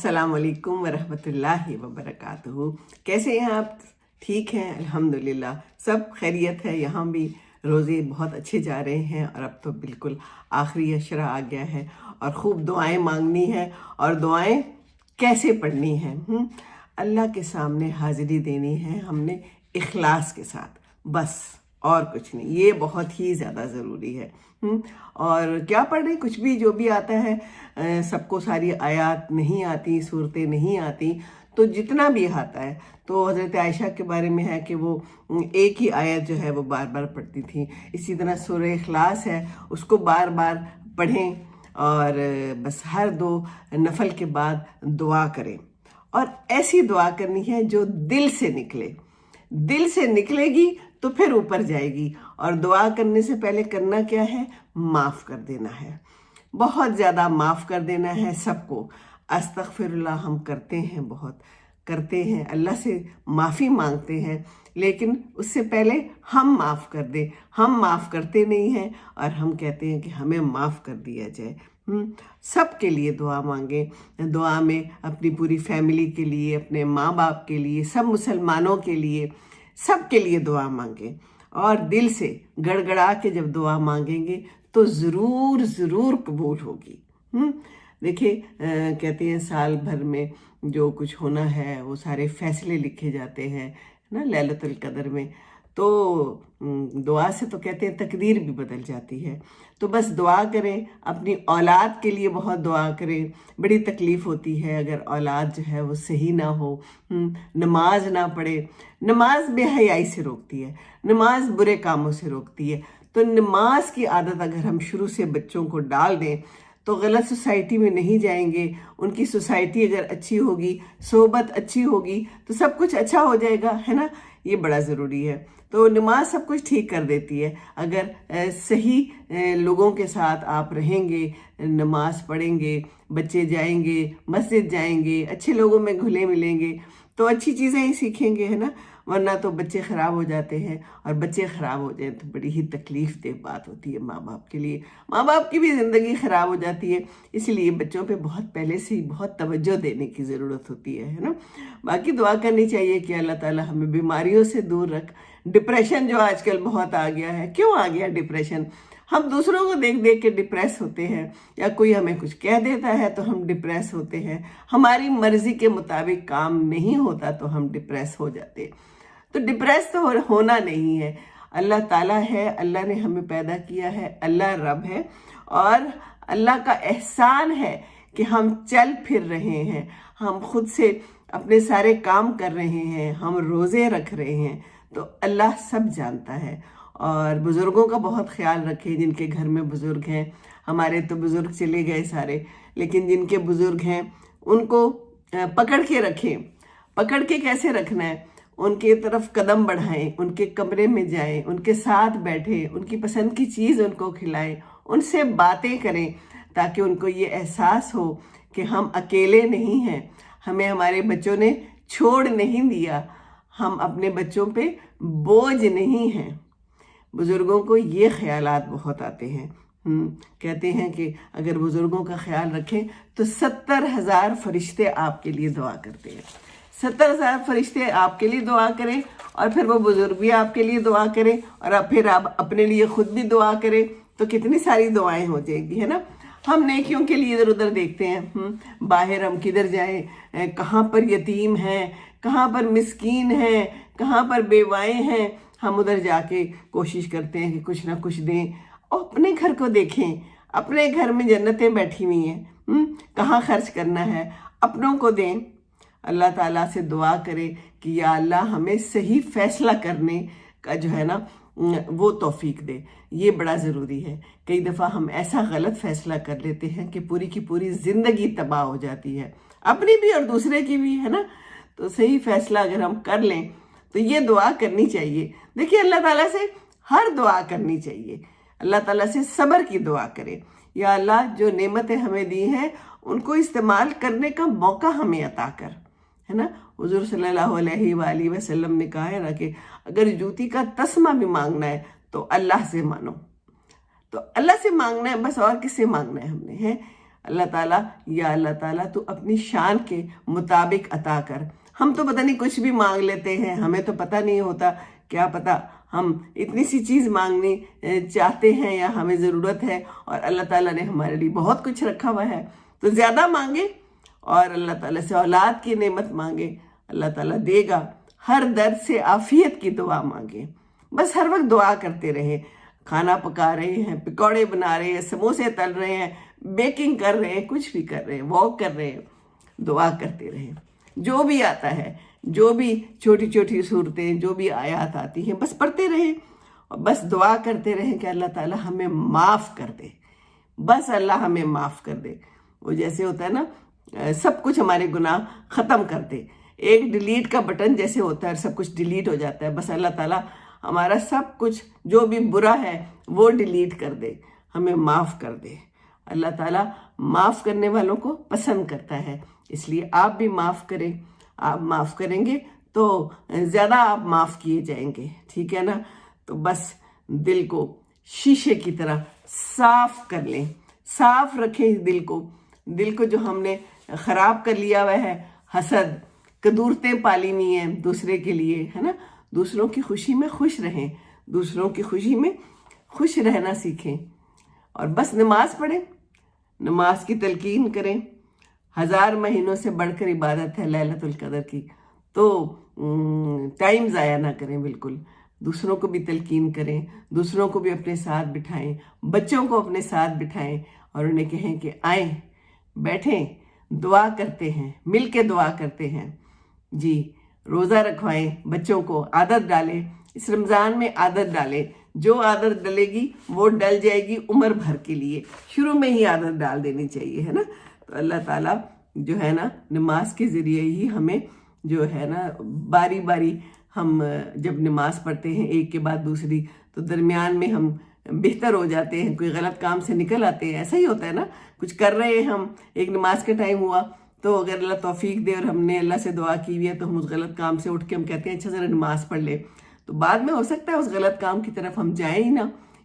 अस्सलाम वालेकुम वरहमतुल्लाहि वबरकातुहू। कैसे हैं आप? ठीक हैं, अल्हम्दुलिल्लाह, सब खैरियत है। यहाँ भी रोज़े बहुत अच्छे जा रहे हैं और अब तो बिल्कुल आखिरी अशरा आ गया है और ख़ूब दुआएं मांगनी है। और दुआएं कैसे पढ़नी है? अल्लाह के सामने हाज़िरी देनी है हमने इखलास के साथ, बस और कुछ नहीं। ये बहुत ही ज़्यादा ज़रूरी है। और क्या पढ़ें? कुछ भी जो भी आता है, सबको सारी आयात नहीं आती, सूरतें नहीं आती, तो जितना भी आता है, तो हज़रत आयशा के बारे में है कि वो एक ही आयत जो है वो बार बार पढ़ती थी। इसी तरह सूरह इखलास है, उसको बार बार पढ़ें और बस हर 2 नफल के बाद दुआ करें। और ऐसी दुआ करनी है जो दिल से निकले। दिल से निकलेगी तो फिर ऊपर जाएगी। और दुआ करने से पहले करना क्या है? माफ़ कर देना है, बहुत ज़्यादा माफ़ कर देना है सबको। अस्तगफिरुल्लाह हम करते हैं, बहुत करते हैं, अल्लाह से माफ़ी मांगते हैं, लेकिन उससे पहले हम माफ़ कर दें। हम माफ़ करते नहीं हैं और हम कहते हैं कि हमें माफ़ कर दिया जाए। सब के लिए दुआ मांगें। दुआ में अपनी पूरी फैमिली के लिए, अपने माँ बाप के लिए, सब मुसलमानों के लिए, सब के लिए दुआ मांगें। और दिल से गड़गड़ा के जब दुआ मांगेंगे तो ज़रूर ज़रूर कबूल होगी। देखिए, कहते हैं साल भर में जो कुछ होना है वो सारे फैसले लिखे जाते हैं ना लैलतुल कदर में। तो दुआ से तो कहते हैं तकदीर भी बदल जाती है। तो बस दुआ करें, अपनी औलाद के लिए बहुत दुआ करें। बड़ी तकलीफ़ होती है अगर औलाद जो है वो सही ना हो, नमाज ना पढ़े। नमाज बेहयाई से रोकती है, नमाज बुरे कामों से रोकती है। तो नमाज की आदत अगर हम शुरू से बच्चों को डाल दें तो गलत सोसाइटी में नहीं जाएंगे। उनकी सोसाइटी अगर अच्छी होगी, सोहबत अच्छी होगी, तो सब कुछ अच्छा हो जाएगा, है ना। ये बड़ा ज़रूरी है। तो नमाज सब कुछ ठीक कर देती है। अगर सही लोगों के साथ आप रहेंगे, नमाज पढ़ेंगे, बच्चे जाएंगे, मस्जिद जाएंगे, अच्छे लोगों में घुले मिलेंगे, तो अच्छी चीज़ें ही सीखेंगे, है ना। वरना तो बच्चे ख़राब हो जाते हैं, और बच्चे ख़राब हो जाए तो बड़ी ही तकलीफ़ देह बात होती है माँ बाप के लिए। माँ बाप की भी ज़िंदगी ख़राब हो जाती है। इसलिए बच्चों पे बहुत पहले से ही बहुत तवज्जो देने की ज़रूरत होती है ना। बाकी दुआ करनी चाहिए कि अल्लाह ताला हमें बीमारियों से दूर रख। डिप्रेशन जो आजकल बहुत आ गया है, क्यों आ गया डिप्रेशन? हम दूसरों को देख देख के डिप्रेस होते हैं, या कोई हमें कुछ कह देता है तो हम डिप्रेस होते हैं। हमारी मर्ज़ी के मुताबिक काम नहीं होता तो हम डिप्रेस हो जाते। तो डिप्रेस तो होना नहीं है। अल्लाह ताला है, अल्लाह ने हमें पैदा किया है, अल्लाह रब है, और अल्लाह का एहसान है कि हम चल फिर रहे हैं, हम खुद से अपने सारे काम कर रहे हैं, हम रोज़े रख रहे हैं। तो अल्लाह सब जानता है। और बुज़ुर्गों का बहुत ख्याल रखें, जिनके घर में बुज़ुर्ग हैं। हमारे तो बुज़ुर्ग चले गए सारे, लेकिन जिनके बुज़ुर्ग हैं उनको पकड़ के रखें। पकड़ के कैसे रखना है? उनके तरफ कदम बढ़ाएं, उनके कमरे में जाएं, उनके साथ बैठें, उनकी पसंद की चीज़ उनको खिलाएं, उनसे बातें करें, ताकि उनको ये एहसास हो कि हम अकेले नहीं हैं, हमें हमारे बच्चों ने छोड़ नहीं दिया, हम अपने बच्चों पे बोझ नहीं हैं। बुज़ुर्गों को ये ख़यालात बहुत आते हैं। कहते हैं कि अगर बुज़ुर्गों का ख्याल रखें तो 70,000 फरिश्ते आपके लिए दुआ करते हैं। 70,000 फरिश्ते आपके लिए दुआ करें, और फिर वो बुज़ुर्ग भी आपके लिए दुआ करें, और अब फिर आप अपने लिए खुद भी दुआ करें, तो कितनी सारी दुआएं हो जाएगी, है ना। हम नेकियों के लिए इधर उधर देखते हैं, बाहर हम किधर जाएं, कहाँ पर यतीम हैं, कहाँ पर मिस्कीन हैं, कहाँ पर बेवाएँ हैं, हम उधर जाके कोशिश करते हैं कि कुछ ना कुछ दें। और अपने घर को देखें, अपने घर में जन्नतें बैठी हुई हैं, कहाँ खर्च करना है, अपनों को दें। अल्लाह ताला से दुआ करें कि या अल्लाह हमें सही फ़ैसला करने का जो है ना वो तौफीक दे। ये बड़ा ज़रूरी है। कई दफ़ा हम ऐसा गलत फ़ैसला कर लेते हैं कि पूरी की पूरी ज़िंदगी तबाह हो जाती है, अपनी भी और दूसरे की भी, है ना। तो सही फ़ैसला अगर हम कर लें तो ये दुआ करनी चाहिए। देखिए, अल्लाह ताला से हर दुआ करनी चाहिए। अल्लाह ताला से सब्र की दुआ करें, या अल्लाह जो नेमतें हमें दी हैं उनको इस्तेमाल करने का मौका हमें अता कर, है ना। हुज़ूर सल्लल्लाहु अलैहि वसल्लम ने कहा है ना कि अगर जूती का तस्मा भी मांगना है तो अल्लाह से मानो। तो अल्लाह से मांगना है बस, और किससे मांगना है हमने, है। اللہ تعالیٰ یا اللہ تعالیٰ تو اپنی شان کے مطابق عطا کر. ہم تو پتہ نہیں کچھ بھی مانگ لیتے ہیں, ہمیں تو پتہ نہیں ہوتا, کیا پتہ ہم اتنی سی چیز مانگنی چاہتے ہیں یا ہمیں ضرورت ہے اور اللہ تعالیٰ نے ہمارے لیے بہت کچھ رکھا ہوا ہے. تو زیادہ مانگے اور اللہ تعالیٰ سے اولاد کی نعمت مانگے, اللہ تعالیٰ دے گا. ہر درد سے عافیت کی دعا مانگے. بس ہر وقت دعا کرتے رہیں. کھانا پکا رہے ہیں, پکوڑے بنا رہے ہیں, سموسے تل رہے ہیں, بیکنگ کر رہے ہیں, کچھ بھی کر رہے ہیں, واک کر رہے ہیں, دعا کرتے رہیں. جو بھی آتا ہے, جو بھی چھوٹی چھوٹی صورتیں, جو بھی آیات آتی ہیں, بس پڑھتے رہیں اور بس دعا کرتے رہیں کہ اللہ تعالیٰ ہمیں معاف کر دے. بس اللہ ہمیں معاف کر دے. وہ جیسے ہوتا ہے نا, سب کچھ ہمارے گناہ ختم کر دے. ایک ڈیلیٹ کا بٹن جیسے ہوتا ہے, سب کچھ ڈیلیٹ ہو جاتا ہے. بس اللہ تعالیٰ ہمارا سب کچھ جو بھی برا ہے وہ ڈیلیٹ کر دے, ہمیں معاف کر دے. اللہ تعالیٰ معاف کرنے والوں کو پسند کرتا ہے. اس لیے آپ بھی معاف کریں. آپ معاف کریں گے تو زیادہ آپ معاف کیے جائیں گے, ٹھیک ہے نا. تو بس دل کو شیشے کی طرح صاف کر لیں, صاف رکھیں دل کو. دل کو جو ہم نے خراب کر لیا ہوا ہے, حسد, قدورتیں پالی ہوئی ہیں دوسرے کے لیے, ہے نا. دوسروں کی خوشی میں خوش رہیں, دوسروں کی خوشی میں خوش رہنا سیکھیں. اور بس نماز پڑھیں, نماز کی تلقین کریں. 1000 مہینوں سے بڑھ کر عبادت ہے لیلۃ القدر کی. تو ٹائم ضائع نہ کریں بالکل. دوسروں کو بھی تلقین کریں, دوسروں کو بھی اپنے ساتھ بٹھائیں, بچوں کو اپنے ساتھ بٹھائیں اور انہیں کہیں کہ آئیں, بیٹھیں, دعا کرتے ہیں, مل کے دعا کرتے ہیں. جی, روزہ رکھوائیں, بچوں کو عادت ڈالیں. اس رمضان میں عادت ڈالیں. جو عادت ڈلے گی وہ ڈل جائے گی عمر بھر کے لیے. شروع میں ہی عادت ڈال دینی چاہیے, ہے نا. تو اللہ تعالیٰ جو ہے نا نماز کے ذریعے ہی ہمیں جو ہے نا باری باری ہم جب نماز پڑھتے ہیں ایک کے بعد دوسری, تو درمیان میں ہم بہتر ہو جاتے ہیں. کوئی غلط کام سے نکل آتے ہیں, ایسا ہی ہوتا ہے نا. کچھ کر رہے ہیں ہم, ایک نماز کا ٹائم ہوا تو اگر اللہ توفیق دے اور ہم نے اللہ سے دعا کی ہوئی ہے تو ہم اس غلط کام سے اٹھ کے ہم کہتے ہیں اچھا ذرا نماز پڑھ لے. تو بعد میں ہو سکتا ہے اس غلط کام کی طرف ہم جائیں ہی نہ.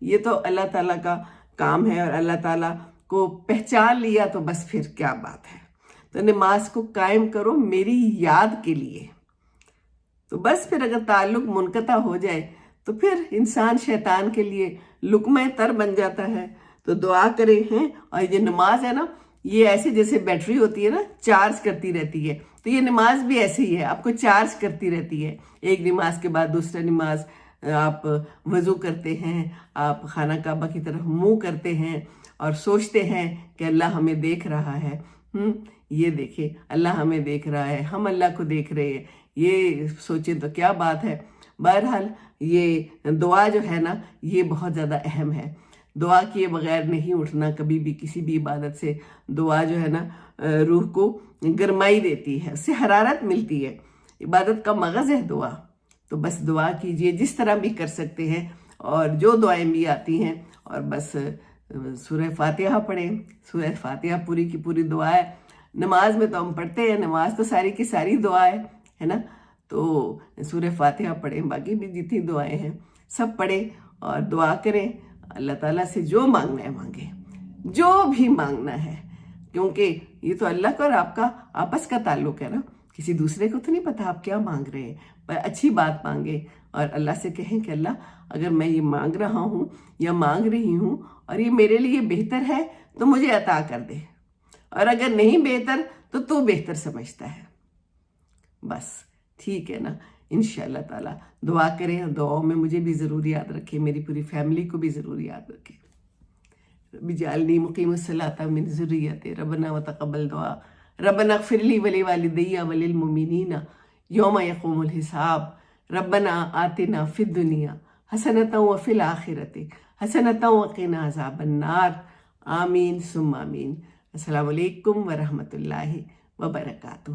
یہ تو اللہ تعالیٰ کا کام ہے, اور اللہ تعالیٰ کو پہچان لیا تو بس پھر کیا بات ہے. تو نماز کو قائم کرو میری یاد کے لیے. تو بس پھر اگر تعلق منقطع ہو جائے تو پھر انسان شیطان کے لیے لقمہ تر بن جاتا ہے. تو دعا کریں ہیں. اور یہ نماز ہے نا, یہ ایسے جیسے بیٹری ہوتی ہے نا, چارج کرتی رہتی ہے. تو یہ نماز بھی ایسے ہی ہے, آپ کو چارج کرتی رہتی ہے. ایک نماز کے بعد دوسرا نماز, آپ وضو کرتے ہیں, آپ خانہ کعبہ کی طرف منہ کرتے ہیں اور سوچتے ہیں کہ اللہ ہمیں دیکھ رہا ہے. یہ دیکھیں, اللہ ہمیں دیکھ رہا ہے, ہم اللہ کو دیکھ رہے ہیں. یہ سوچیں تو کیا بات ہے. بہرحال یہ دعا جو ہے نا یہ بہت زیادہ اہم ہے. دعا کیے بغیر نہیں اٹھنا کبھی بھی کسی بھی عبادت سے. دعا جو ہے نا روح کو گرمائی دیتی ہے, اس سے حرارت ملتی ہے. عبادت کا مغز ہے دعا. تو بس دعا کیجئے جس طرح بھی کر سکتے ہیں, اور جو دعائیں بھی آتی ہیں. اور بس سورہ فاتحہ پڑھیں. سورہ فاتحہ پوری کی پوری دعا ہے. نماز میں تو ہم پڑھتے ہیں, نماز تو ساری کی ساری دعا ہے نا. تو سورہ فاتحہ پڑھیں, باقی بھی جتنی دعائیں ہیں سب پڑھیں اور دعا کریں. اللہ تعالیٰ سے جو مانگنا ہے مانگیں, جو بھی مانگنا ہے, کیونکہ یہ تو اللہ کا اور آپ کا آپس کا تعلق ہے نا. کسی دوسرے کو تو نہیں پتا آپ کیا مانگ رہے ہیں. پر اچھی بات مانگیں اور اللہ سے کہیں کہ اللہ اگر میں یہ مانگ رہا ہوں یا مانگ رہی ہوں اور یہ میرے لیے بہتر ہے تو مجھے عطا کر دے, اور اگر نہیں بہتر تو بہتر سمجھتا ہے. بس ٹھیک ہے نا. انشاءاللہ تعالیٰ دعا کریں, اور دعاؤں میں مجھے بھی ضرور یاد رکھیں, میری پوری فیملی کو بھی ضرور یاد رکھیں. رب اجعلنی مقیم الصلاۃ من ذریتی ربنا وتقبل دعا ربنا اغفر لی ولوالدی وللمؤمنین یوم یقوم الحساب ربنا آتنا فی الدنیا حسنۃ وفی الآخرۃ حسنۃ وقنا عذاب النار. آمین ثم آمین. السلام علیکم ورحمۃ اللہ وبرکاتہ.